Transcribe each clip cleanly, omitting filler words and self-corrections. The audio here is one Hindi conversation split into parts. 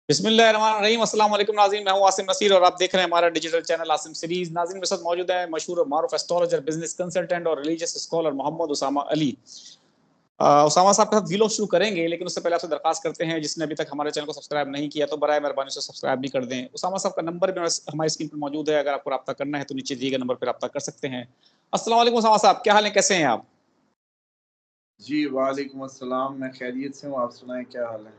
बिस्मिल्लाहिर्रहमानिर्रहीम। अस्सलाम वालेकुम नाज़रीन, मैं हूं आसिम नसीर और आप देख रहे हैं हमारा डिजिटल चैनल आसिम सीरीज। नाज़रीन मेरे साथ मौजूद है मशहूर और मारूफ एस्ट्रोलॉजर, बिजनेस कंसल्टेंट और रिलीजियस स्कॉलर मोहम्मद उसामा अली। उसामा साहब के साथ वीलॉग शुरू करेंगे, लेकिन उससे पहले आपसे दरखास्त करते हैं जिसने अभी तक हमारे चैनल को सब्सक्राइब नहीं किया तो बराए मेहरबानी से सब्सक्राइब भी कर दें। उसामा साहब का नंबर भी हमारी स्क्रीन पर मौजूद है, अगर आपको रब्ता करना है तो नीचे दिए गए नंबर पर रब्ता कर सकते हैं। अस्सलाम वालेकुम उसामा साहब, क्या हाल है, कैसे हैं आप? जी वालेकुम अस्सलाम, मैं खैरियत से हूँ। आप सुनाएं, क्या हाल है?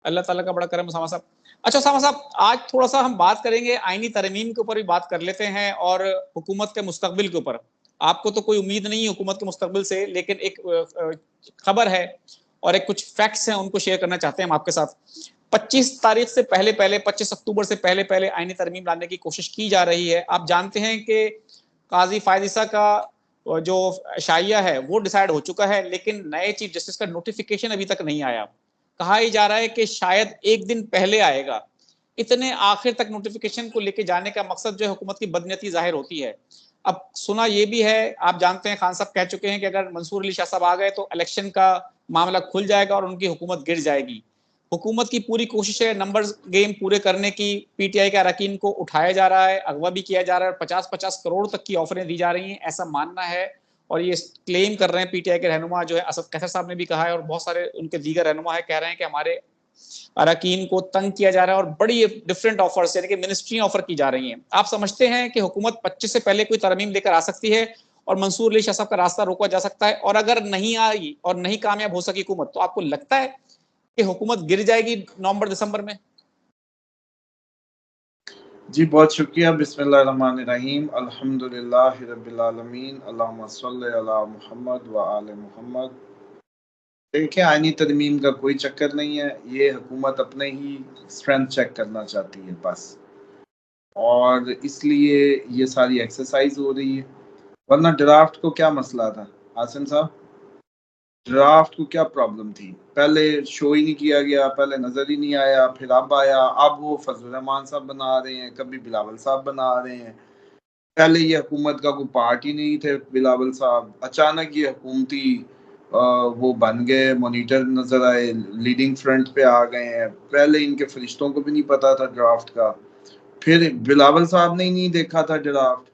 अल्लाह ताला का बड़ा करम उसामा साहब। अच्छा उसामा साहब, आज थोड़ा-सा हम बात करेंगे आईनी तरमीम के ऊपर भी बात कर लेते हैं और हुकूमत के मुस्तकबिल के ऊपर। आपको तो कोई उम्मीद नहीं है हुकूमत के मुस्तकबिल से, लेकिन एक खबर है और एक कुछ फैक्ट्स हैं, उनको शेयर करना चाहते हैं हम आपके साथ। 25 तारीख से पहले-पहले, 25 अक्टूबर से पहले-पहले आईनी तरमीम लाने की कोशिश की जा रही है। आप जानते हैं कि काज़ी फ़ायज़ ईसा का जो शाइया है वो डिसाइड हो चुका है, लेकिन नए चीफ जस्टिस का नोटिफिकेशन अभी तक नहीं आया। कहा ही जा रहा है कि शायद एक दिन पहले आएगा। इतने आखिर तक नोटिफिकेशन को लेके जाने का मकसद जो है हुकूमत की बदनीयती ज़ाहिर होती है। अब सुना ये भी है, आप जानते हैं खान साहब कह चुके हैं कि अगर मंसूर अली शाह साहब आ गए तो इलेक्शन का मामला खुल जाएगा और उनकी हुकूमत गिर जाएगी। हुकूमत की पूरी कोशिश है नंबर्स गेम पूरे करने की, पीटीआई के अरकान को उठाया जा रहा है, अगवा भी किया जा रहा है, 50-50 करोड़ तक की ऑफरें दी जा रही हैं, ऐसा मानना है। और ये क्लेम कर रहे हैं पीटीआई के रहनुमा जो है असद कैसर साहब ने भी कहा है और बहुत सारे उनके दीगर रहनुमा है, कह रहे हैं कि हमारे अरकान को तंग किया जा रहा है और बड़ी डिफरेंट ऑफर्स यानी कि मिनिस्ट्री ऑफर की जा रही हैं। आप समझते हैं कि हुकूमत 25 से पहले कोई तरमीम लेकर आ सकती है और मंसूर अली शाह साहब का रास्ता रोका जा सकता है? और अगर नहीं आई और नहीं कामयाब हो सकी हुकूमत, तो आपको लगता है कि हुकूमत गिर जाएगी नवंबर दिसंबर में? जी बहुत शुक्रिया। बिस्मिल्लाहिर्रहमानिर्रहीम, अल्हम्दुलिल्लाहि रब्बिल आलमीन, अल्लाहुम्मा सल्लि अला मुहम्मद व आले मुहम्मद। देखिए, आईनी तरमीम का कोई चक्कर नहीं है। ये हुकूमत अपने ही स्ट्रेंथ चेक करना चाहती है बस, और इसलिए ये सारी एक्सरसाइज हो रही है। वरना ड्राफ्ट को क्या मसला था आसिम साहब? ड्राफ्ट को क्या प्रॉब्लम थी? पहले शो ही नहीं किया गया, पहले नजर ही नहीं आया, फिर अब आया। अब वो फजल रहमान साहब बना रहे हैं, कभी बिलावल साहब बना रहे हैं। पहले ये हुकूमत का कोई पार्ट ही नहीं थे बिलावल साहब, अचानक ये हुकूमती वो बन गए, मॉनिटर नजर आए, लीडिंग फ्रंट पे आ गए हैं। पहले इनके फरिश्तों को भी नहीं पता था ड्राफ्ट का, फिर बिलावल साहब ने ही नहीं देखा था ड्राफ्ट,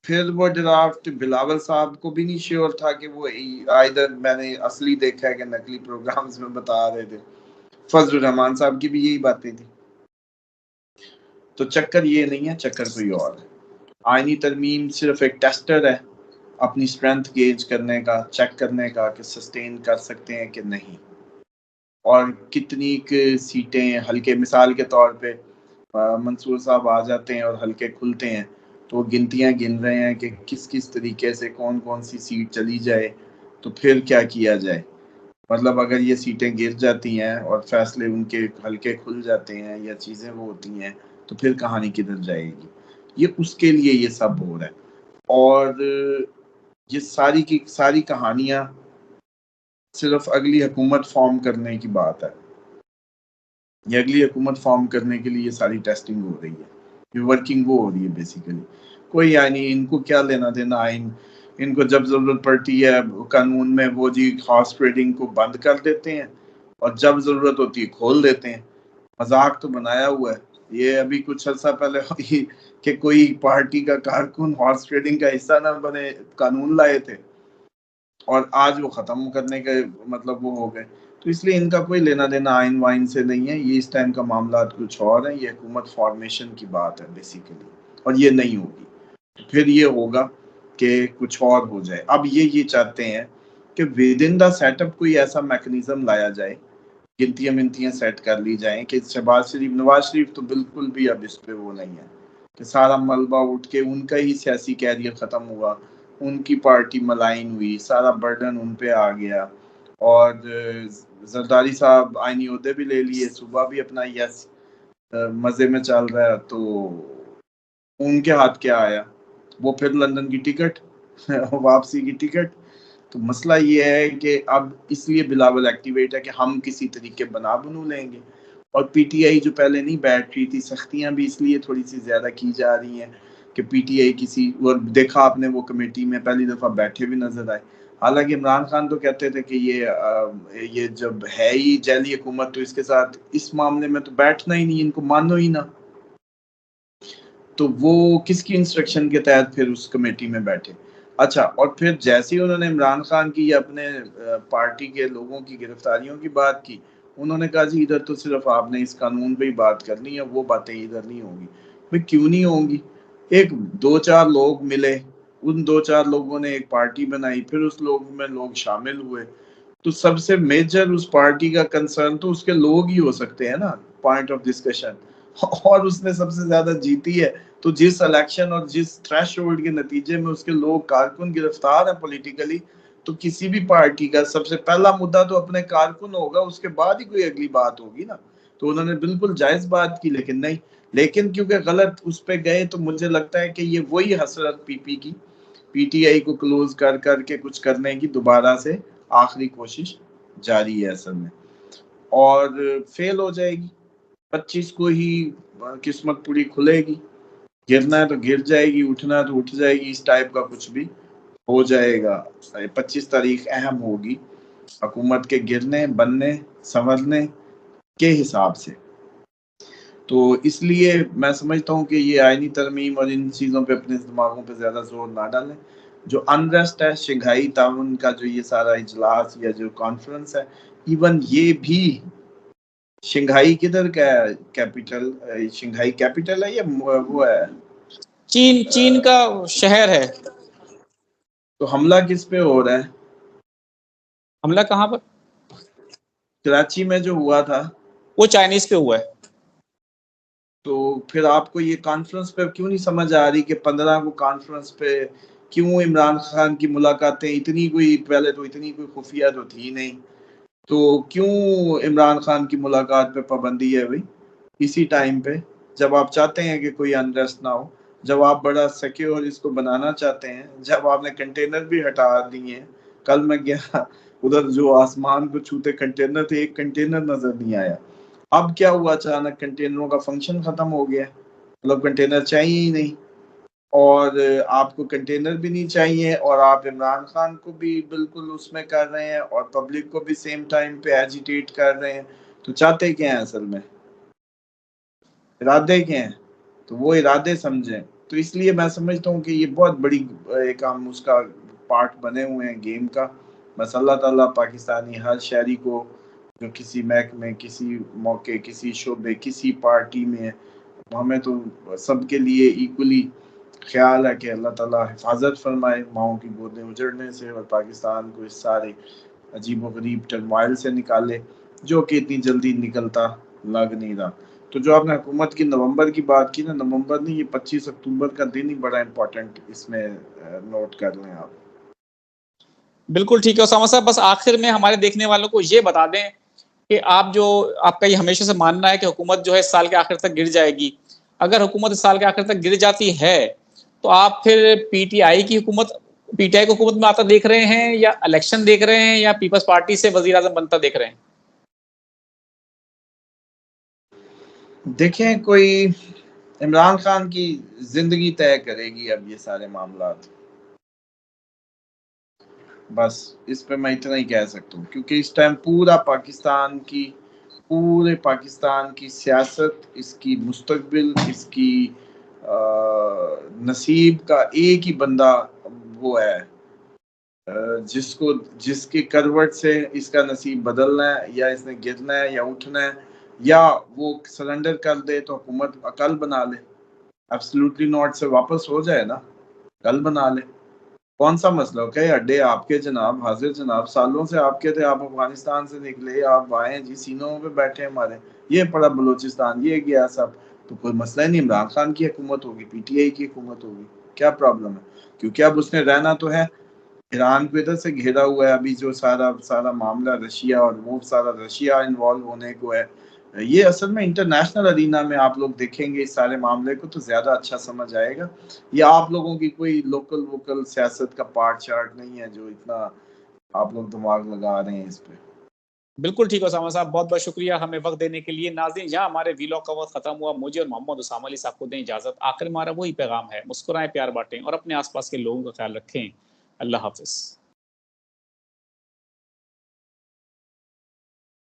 फिर वो ड्राफ्ट बिलावल साहब को भी नहीं श्योर था कि वो इधर मैंने असली देखा है कि नकली प्रोग्राम्स में बता रहे थे। फजल रहमान साहब की भी यही बातें थी। तो चक्कर ये नहीं है, चक्कर कोई और है। आईनी तरमीम सिर्फ एक टेस्टर है अपनी स्ट्रेंथ गेज करने का, चेक करने का कि सस्टेन कर सकते हैं कि नहीं, और कितनी सीटें हल्के, मिसाल के तौर पे मंसूर साहब आ जाते हैं और हल्के खुलते हैं तो वो गिनतियां गिन रहे हैं कि किस किस तरीके से कौन कौन सी सीट चली जाए, तो फिर क्या किया जाए। मतलब अगर ये सीटें गिर जाती हैं और फैसले उनके हल्के खुल जाते हैं या चीज़ें वो होती हैं, तो फिर कहानी किधर जाएगी। ये उसके लिए ये सब हो रहा है। और ये सारी की सारी कहानियां सिर्फ अगली हुकूमत फॉर्म करने की बात है। ये अगली हुकूमत फॉर्म करने के लिए ये सारी टेस्टिंग हो रही है, ये वर्किंग वो हो रही है बेसिकली। कोई यानी इनको क्या लेना देना आइन, इनको जब ज़रूरत पड़ती है कानून में वो जी हॉर्स ट्रेडिंग को बंद कर देते हैं और जब ज़रूरत होती है खोल देते हैं। मजाक तो बनाया हुआ है। ये अभी कुछ अर्सा पहले कि कोई पार्टी का कारकुन हॉर्स ट्रेडिंग का हिस्सा ना बने, कानून लाए थे और आज वो ख़त्म करने के मतलब वो हो गए। तो इसलिए इनका कोई लेना देना आइन वाइन से नहीं है। ये इस टाइम का मामला कुछ और है। ये हुकूमत फॉर्मेशन की बात है बेसिकली, और ये नहीं होगी। फिर ये होगा कि कुछ और हो जाए। अब ये चाहते हैं कि विद इन द सेटअप कोई ऐसा मैकेनिज्म लाया जाए, गिनतियां मिनतियां सेट कर ली जाएं कि शहबाज शरीफ, नवाज शरीफ तो बिल्कुल भी अब इस पे वो नहीं है कि सारा मलबा उठ के उनका ही सियासी कैरियर ख़त्म हुआ, उनकी पार्टी मलाइन हुई, सारा बर्डन उन पे आ गया। और जरदारी साहब आईनी ओहदे भी ले लिए, सुबह भी अपना यस मज़े में चल रहा है, तो उनके हाथ क्या आया? वो फिर लंदन की टिकट वापसी की टिकट। तो मसला ये है कि अब इसलिए बिलावल एक्टिवेट है कि हम किसी तरीके बना बनू लेंगे। और पीटीआई जो पहले नहीं बैठ रही थी, सख्तियां भी इसलिए थोड़ी सी ज्यादा की जा रही हैं कि पीटीआई किसी, और देखा आपने वो कमेटी में पहली दफा बैठे भी नजर आए। हालांकि इमरान खान तो कहते थे कि ये जब है ही जैली हुकूमत तो इसके साथ इस मामले में तो बैठना ही नहीं, इनको मानो ही ना। तो वो किसकी इंस्ट्रक्शन के तहत फिर उस कमेटी में बैठे? अच्छा, और फिर जैसे ही उन्होंने इमरान खान की या अपने पार्टी के लोगों की गिरफ्तारियों की बात की, उन्होंने कहा जी इधर तो सिर्फ आपने इस कानून पे ही बात करनी है, वो बातें इधर नहीं होंगी। भाई क्यों नहीं होंगी? एक दो चार लोग मिले, उन दो चार लोगों ने एक पार्टी बनाई, फिर उस लोग में लोग शामिल हुए, तो सबसे मेजर उस पार्टी का कंसर्न तो उसके लोग ही हो सकते हैं ना, पॉइंट ऑफ डिस्कशन। और उसने सबसे ज्यादा जीती है, तो जिस इलेक्शन और जिस थ्रेशोल्ड के नतीजे में उसके लोग कारकुन गिरफ्तार है पॉलिटिकली, तो किसी भी पार्टी का सबसे पहला मुद्दा तो अपने कारकुन होगा, उसके बाद ही कोई अगली बात होगी ना। तो उन्होंने बिल्कुल जायज बात की, लेकिन नहीं, लेकिन क्योंकि गलत उस पे गए, तो मुझे लगता है कि ये वही हसरत पीपी की, पीटीआई को क्लोज कर करके कुछ करने की दोबारा से आखिरी कोशिश जारी है असल में, और फेल हो जाएगी। 25 को ही किस्मत पूरी खुलेगी, गिरना है तो गिर जाएगी, उठना है तो उठ जाएगी, इस टाइप का कुछ भी हो जाएगा। 25 तारीख अहम होगी हुकूमत के गिरने, बनने, संवरने के हिसाब से। तो इसलिए मैं समझता हूँ कि ये आईनी तरमीम और इन चीज़ों पे अपने दिमागों पे ज़्यादा जोर ना डालें। जो अनरेस्ट है, शंघाई ताउन का जो ये सारा इजलास या जो कॉन्फ्रेंस है, इवन ये भी शंघाई किधर का कैपिटल, शंघाई कैपिटल है या वो है? चीन, चीन का शहर है। तो हमला किस पे हो रहा है? हमला कहाँ पर? कराची में जो हुआ था। वो चाइनीज पे हुआ है। तो फिर आपको ये कॉन्फ्रेंस पे क्यों नहीं समझ आ रही कि 15 को कॉन्फ्रेंस पे क्यों इमरान खान की मुलाकातें इतनी, कोई पहले तो इतनी कोई खुफिया तो थी नहीं, तो क्यों इमरान खान की मुलाकात पे पाबंदी है भाई इसी टाइम पे, जब आप चाहते हैं कि कोई अनरेस्ट ना हो, जब आप बड़ा सिक्योर इसको बनाना चाहते हैं, जब आपने कंटेनर भी हटा दिए हैं। कल मैं गया उधर, जो आसमान को छूते कंटेनर थे, एक कंटेनर नजर नहीं आया। अब क्या हुआ, अचानक कंटेनरों का फंक्शन खत्म हो गया, मतलब कंटेनर चाहिए ही नहीं, और आपको कंटेनर भी नहीं चाहिए, और आप इमरान खान को भी बिल्कुल उसमें कर रहे हैं और पब्लिक को भी सेम टाइम पे एजिटेट कर रहे हैं। तो चाहते क्या हैं असल में, इरादे क्या हैं? तो वो इरादे समझें। तो इसलिए मैं समझता हूँ कि ये बहुत बड़ी एक हम उसका पार्ट बने हुए हैं गेम का। बस अल्लाह ताला पाकिस्तानी हर शहरी को, जो किसी महकमे, किसी मौके, किसी शोबे, किसी पार्टी में है, हमें तो सबके लिए इक्वली ख्याल है कि अल्लाह ताला हिफाजत फरमाए माओं की गोदें उजड़ने से, और पाकिस्तान को इस सारे अजीब व गरीब टर्मोइल से निकाले, जो कि इतनी जल्दी निकलता लग नहीं रहा। तो जो आपने हुकूमत की नवंबर की बात की ना, नवंबर नहीं, ये 25 अक्टूबर का दिन ही बड़ा इंपॉर्टेंट, इसमें नोट कर लें आप। बिल्कुल ठीक है उसामा साहब, बस आखिर में हमारे देखने वालों को ये बता दें कि आपका ये हमेशा से मानना है कि हुकूमत जो है इस साल के आखिर तक गिर जाएगी। अगर हुकूमत इस साल के आखिर तक गिर जाती है, तो आप फिर पीटीआई को हुकूमत में आता देख रहे हैं, या इलेक्शन देख रहे हैं, या पीपल्स पार्टी से वजीर आजम बनता देख रहे हैं? देखें, कोई इमरान खान की जिंदगी तय करेगी अब ये सारे मामलात। बस इस पे मैं इतना ही कह सकता हूँ, क्योंकि इस टाइम पूरे पाकिस्तान की सियासत, इसकी मुस्तकबिल, इसकी नसीब का एक ही बंदा वो है, जिसकी करवट से इसका नसीब बदलना है, या इसने गिरना है या उठना है, या वो सरेंडर कर दे तो हुकूमत अकल बना ले, एब्सोल्युटली नॉट से वापस हो जाए ना, कल बना ले। कौन सा मसला, कई अड्डे आपके जनाब, हाजिर जनाब, सालों से आपके थे, आप अफगानिस्तान से निकले, आप आए जी, सीनों पे बैठे हमारे, ये पड़ा बलूचिस्तान, ये गया सब, तो कोई मसला ही नहीं, इमरान खान की हुकूमत होगी, पीटीआई की हुकूमत होगी, क्या प्रॉब्लम है? क्योंकि अब उसने रहना तो है। ईरान को इधर से घेरा हुआ है, अभी जो सारा सारा मामला रशिया, और वो सारा रशिया इन्वॉल्व होने को है। ये असल में इंटरनेशनल अरीना में आप लोग देखेंगे इस सारे मामले को तो ज्यादा अच्छा समझ आएगा। ये आप लोगों की कोई लोकल वोकल सियासत का पार्ट चार्ट नहीं है जो इतना आप लोग दिमाग लगा रहे हैं इस पे। बिल्कुल ठीक है उसामा साहब, बहुत बहुत शुक्रिया हमें वक्त देने के लिए। नाज़रीन, यहाँ हमारे वीलॉग का वक्त खत्म हुआ। मुझे और मोहम्मद उसामा अली साहब को दें इजाजत। आखिर हमारा वही पैगाम है, मुस्कुराएं, प्यार बांटें और अपने आसपास के लोगों का ख्याल रखें। अल्लाह हाफिज।